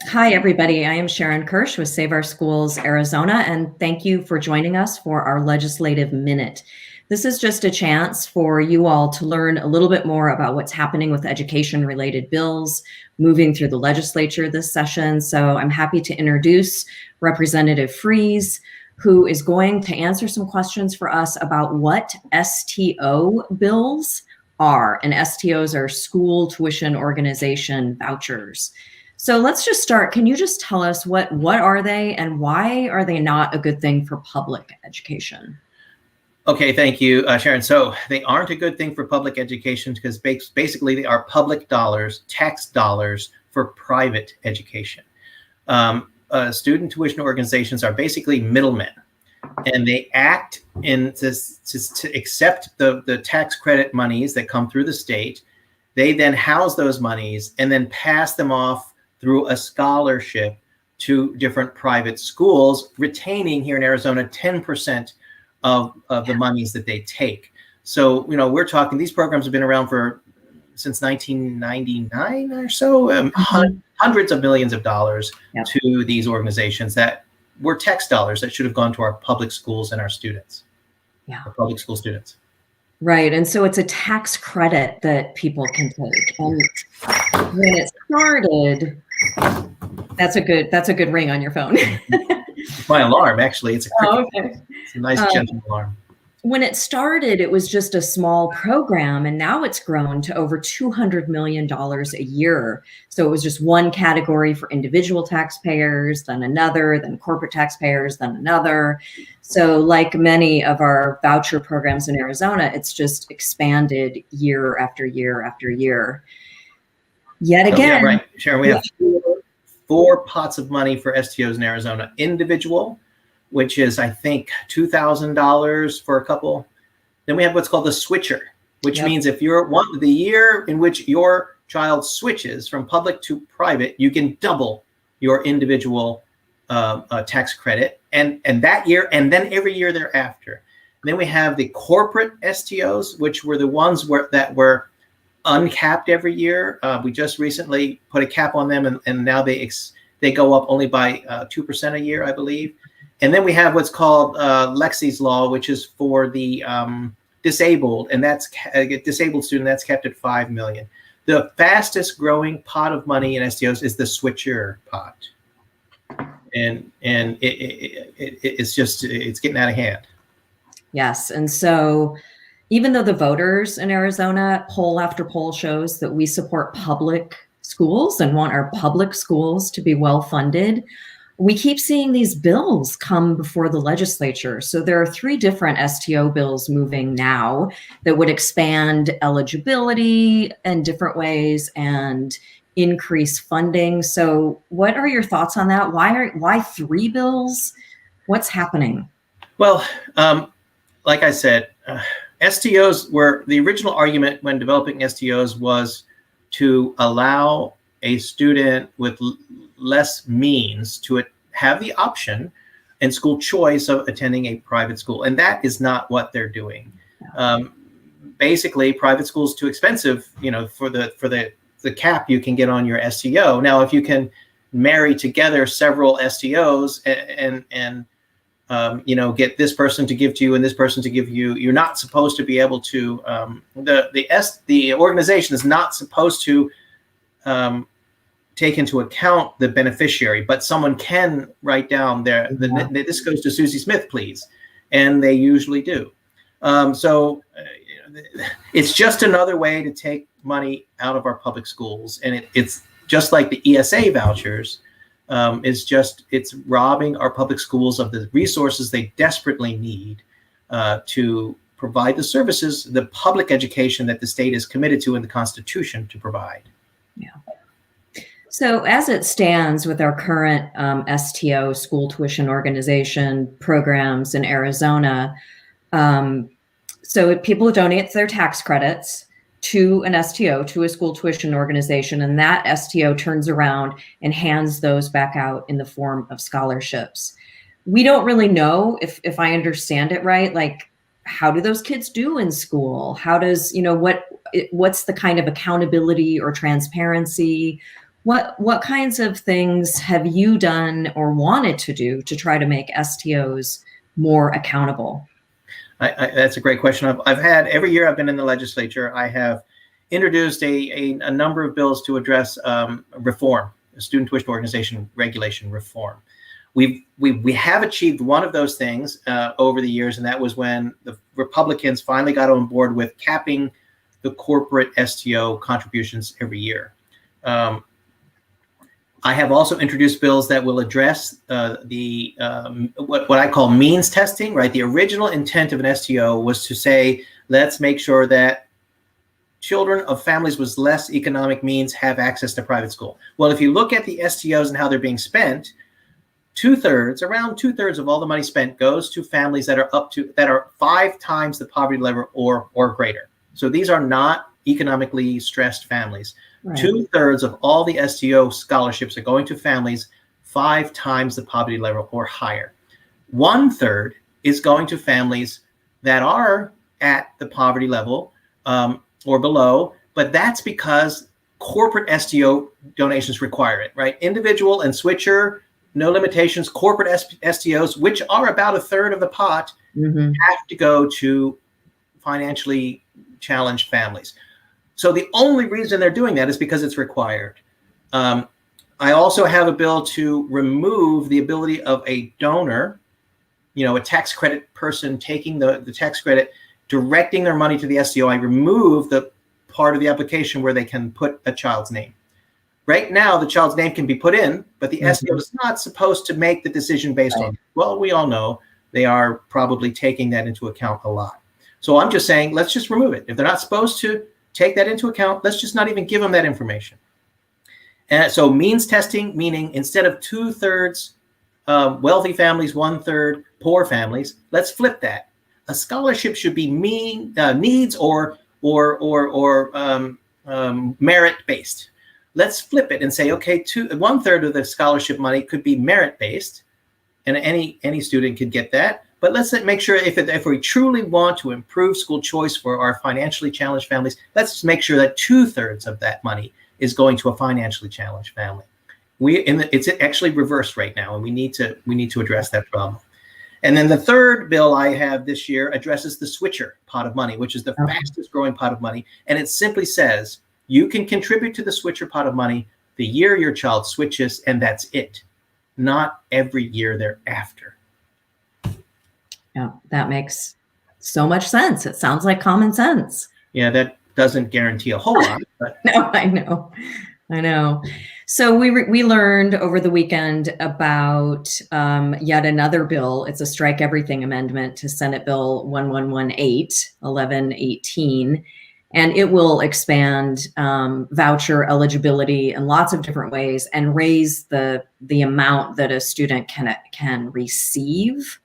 Hi, everybody. I am Sharon Kirsch with Save Our Schools Arizona, and thank you for joining us for our Legislative Minute. This is just a chance for you all to learn a little bit more about what's happening with education-related bills moving through the legislature this session. So I'm happy to introduce Representative Friese, who is going to answer some questions for us about what STO bills are. And STOs are school tuition organization vouchers. So let's just start. Can you just tell us what are they and why are they not a good thing for public education? Okay, thank you, Sharon. So they aren't a good thing for public education because basically they are public dollars, tax dollars for private education. Student tuition organizations are basically middlemen, and they act to accept the tax credit monies that come through the state. They then house those monies and then pass them off through a scholarship to different private schools, retaining here in Arizona 10% of the monies that they take. So, we're talking, these programs have been around since 1999 or so, hundreds of millions of dollars to these organizations that were tax dollars that should have gone to our public schools and our students, our public school students. Right. And so it's a tax credit that people can take. And when it started, that's a good ring on your phone. It's my alarm, actually. It's a cricket. It's a nice gentle alarm. When it started, it was just a small program, and now it's grown to over $200 million a year. So it was just one category for individual taxpayers, then another, then corporate taxpayers, then another. So like many of our voucher programs in Arizona, it's just expanded year after year after year. Yet again. Yeah, right. Sharon, we have four pots of money for STOs in Arizona. Individual, which is, I think, $2,000 for a couple. Then we have what's called the switcher, which means if you're the year in which your child switches from public to private, you can double your individual tax credit, and that year, and then every year thereafter. And then we have the corporate STOs, which were the ones that were uncapped every year. We just recently put a cap on them, and now they go up only by 2% a year, I believe. And then we have what's called Lexi's Law, which is for the disabled, and that's a disabled student that's kept at $5 million. The fastest growing pot of money in STOs is the switcher pot, and it's getting out of hand. Yes, and so even though the voters in Arizona, poll after poll shows that we support public schools and want our public schools to be well funded, we keep seeing these bills come before the legislature. So there are 3 different STO bills moving now that would expand eligibility in different ways and increase funding. So what are your thoughts on that? Why 3 bills? What's happening? Well, like I said, STOs were the original argument when developing STOs was to allow a student with less means to have the option and school choice of attending a private school. And that is not what they're doing. Basically, private school is too expensive, for the cap you can get on your STO. Now, if you can marry together several STOs and get this person to give to you and this person to give you, you're not supposed to be able to, the organization is not supposed to take into account the beneficiary, but someone can write down this goes to Susie Smith, please. And they usually do. So it's just another way to take money out of our public schools. And it's just like the ESA vouchers. It's robbing our public schools of the resources they desperately need to provide the services, the public education that the state is committed to in the Constitution to provide. Yeah. So as it stands with our current STO, school tuition organization programs in Arizona, so people donate their tax credits to an STO, to a school tuition organization, and that STO turns around and hands those back out in the form of scholarships. We don't really know, if I understand it right, like, how do those kids do in school? How does, what's the kind of accountability or transparency What kinds of things have you done or wanted to do to try to make STOs more accountable? That's a great question. I've had, every year I've been in the legislature, I have introduced a number of bills to address reform, student tuition organization regulation reform. We have achieved one of those things over the years, and that was when the Republicans finally got on board with capping the corporate STO contributions every year. I have also introduced bills that will address what I call means testing, right? The original intent of an STO was to say, let's make sure that children of families with less economic means have access to private school. Well, if you look at the STOs and how they're being spent, around two thirds of all the money spent goes to families that are 5 times the poverty level or greater. So these are not economically stressed families. Right. 2/3 of all the STO scholarships are going to families 5 times the poverty level or higher. 1/3 is going to families that are at the poverty level or below, but that's because corporate STO donations require it, right? Individual and switcher, no limitations. Corporate STOs, which are about 1/3 of the pot, have to go to financially challenged families. So the only reason they're doing that is because it's required. I also have a bill to remove the ability of a donor, a tax credit person taking the tax credit, directing their money to the STO. I remove the part of the application where they can put a child's name. Right now, the child's name can be put in, but the STO is not supposed to make the decision based on, well, we all know they are probably taking that into account a lot. So I'm just saying, let's just remove it. If they're not supposed to take that into account, let's just not even give them that information. And so means testing, meaning instead of 2/3 wealthy families, 1/3 poor families, let's flip that. A scholarship should be needs or merit based. Let's flip it and say, okay, 1/3 of the scholarship money could be merit based, and any student could get that. But let's make sure if we truly want to improve school choice for our financially challenged families, let's just make sure that 2/3 of that money is going to a financially challenged family. It's actually reversed right now, and we need to address that problem. And then the third bill I have this year addresses the switcher pot of money, which is the fastest growing pot of money. And it simply says you can contribute to the switcher pot of money the year your child switches, and that's it, not every year thereafter. Yeah, that makes so much sense. It sounds like common sense. Yeah, that doesn't guarantee a whole lot. But. No, I know. So we learned over the weekend about yet another bill. It's a strike everything amendment to Senate Bill 1118, and it will expand voucher eligibility in lots of different ways and raise the amount that a student can receive.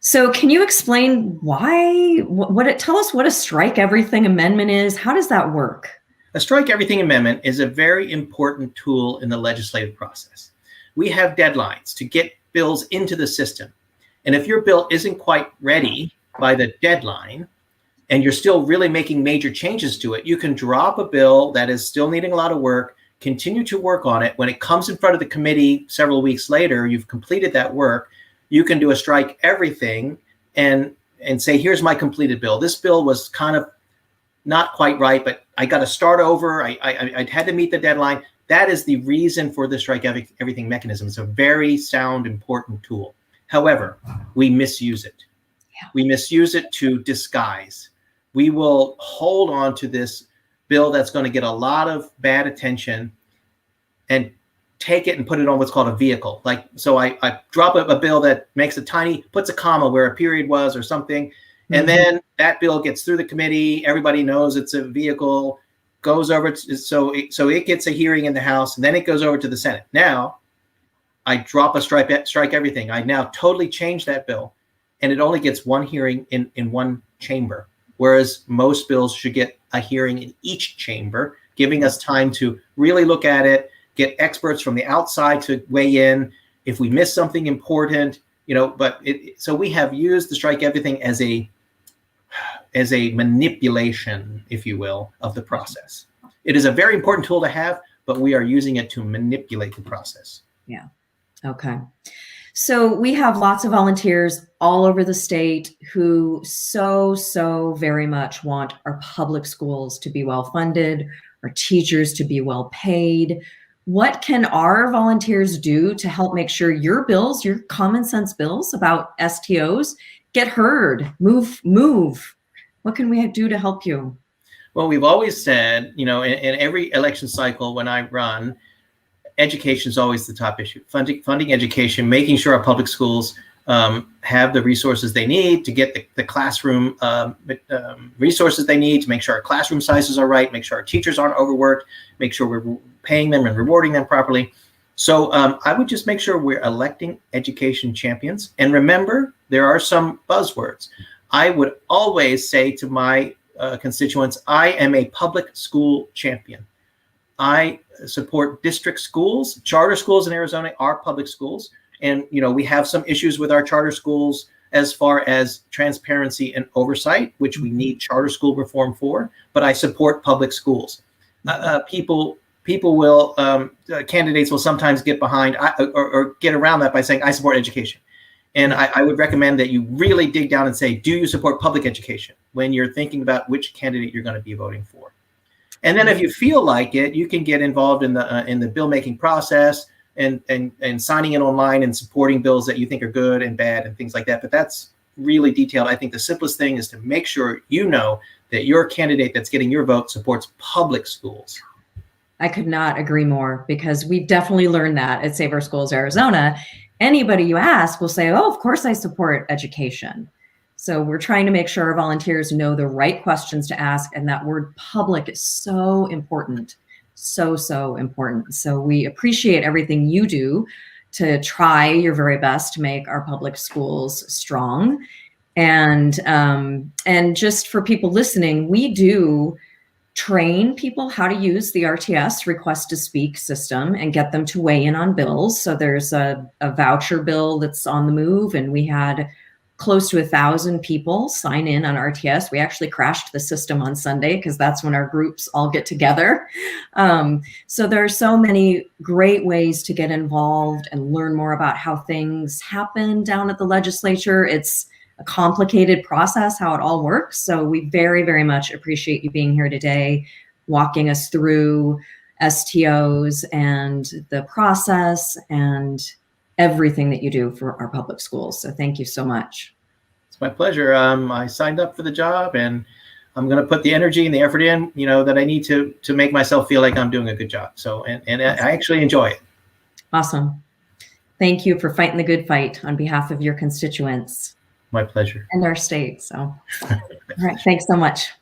So can you explain tell us what a strike everything amendment is? How does that work? A strike everything amendment is a very important tool in the legislative process. We have deadlines to get bills into the system. And if your bill isn't quite ready by the deadline, and you're still really making major changes to it, you can drop a bill that is still needing a lot of work, continue to work on it. When it comes in front of the committee several weeks later, you've completed that work, you can do a strike everything and say, here's my completed bill. This bill was kind of not quite right, but I got to start over. I had to meet the deadline. That is the reason for the strike everything mechanism. It's a very sound, important tool. However, we misuse it. Yeah. We misuse it to disguise. We will hold on to this bill that's going to get a lot of bad attention and take it and put it on what's called a vehicle. Like, so I drop a bill that puts a comma where a period was or something. And then that bill gets through the committee. Everybody knows it's a vehicle, goes over. So it gets a hearing in the House, and then it goes over to the Senate. Now, I drop a strike everything. I now totally change that bill, and it only gets one hearing in one chamber, whereas most bills should get a hearing in each chamber, giving us time to really look at it, get experts from the outside to weigh in if we miss something important, so we have used the strike everything as a manipulation, if you will, of the process. It is a very important tool to have, but we are using it to manipulate the process. Yeah. Okay. So we have lots of volunteers all over the state who so very much want our public schools to be well funded, our teachers to be well paid. What can our volunteers do to help make sure your bills, your common sense bills about STOs, get heard, move? What can we do to help you? Well, we've always said, in every election cycle when I run, education is always the top issue. Funding education, making sure our public schools have the resources they need to get the classroom resources they need to make sure our classroom sizes are right, make sure our teachers aren't overworked, make sure we're paying them and rewarding them properly. So I would just make sure we're electing education champions. And remember, there are some buzzwords. I would always say to my constituents, I am a public school champion. I support district schools. Charter schools in Arizona are public schools. And, we have some issues with our charter schools as far as transparency and oversight, which we need charter school reform for. But I support public schools. People will, candidates will sometimes get behind or get around that by saying, I support education. And I would recommend that you really dig down and say, do you support public education when you're thinking about which candidate you're going to be voting for? And then if you feel like it, you can get involved in the bill making process and signing in online and supporting bills that you think are good and bad and things like that. But that's really detailed. I think the simplest thing is to make sure that your candidate that's getting your vote supports public schools. I could not agree more, because we definitely learned that at Save Our Schools Arizona. Anybody you ask will say, oh, of course I support education. So we're trying to make sure our volunteers know the right questions to ask, and that word public is so important, so important. So we appreciate everything you do to try your very best to make our public schools strong. And just for people listening, we do train people how to use the RTS request to speak system and get them to weigh in on bills. So there's a voucher bill that's on the move, and we had close to 1,000 people sign in on RTS. We actually crashed the system on Sunday because that's when our groups all get together. So there are so many great ways to get involved and learn more about how things happen down at the legislature. It's a complicated process, how it all works. So we very much appreciate you being here today, walking us through STOs and the process and everything that you do for our public schools. So thank you so much. It's my pleasure. I signed up for the job, and I'm going to put the energy and the effort in, that I need to make myself feel like I'm doing a good job. So, and I actually enjoy it. Awesome. Thank you for fighting the good fight on behalf of your constituents. My pleasure. And our state. So, all right. Thanks so much.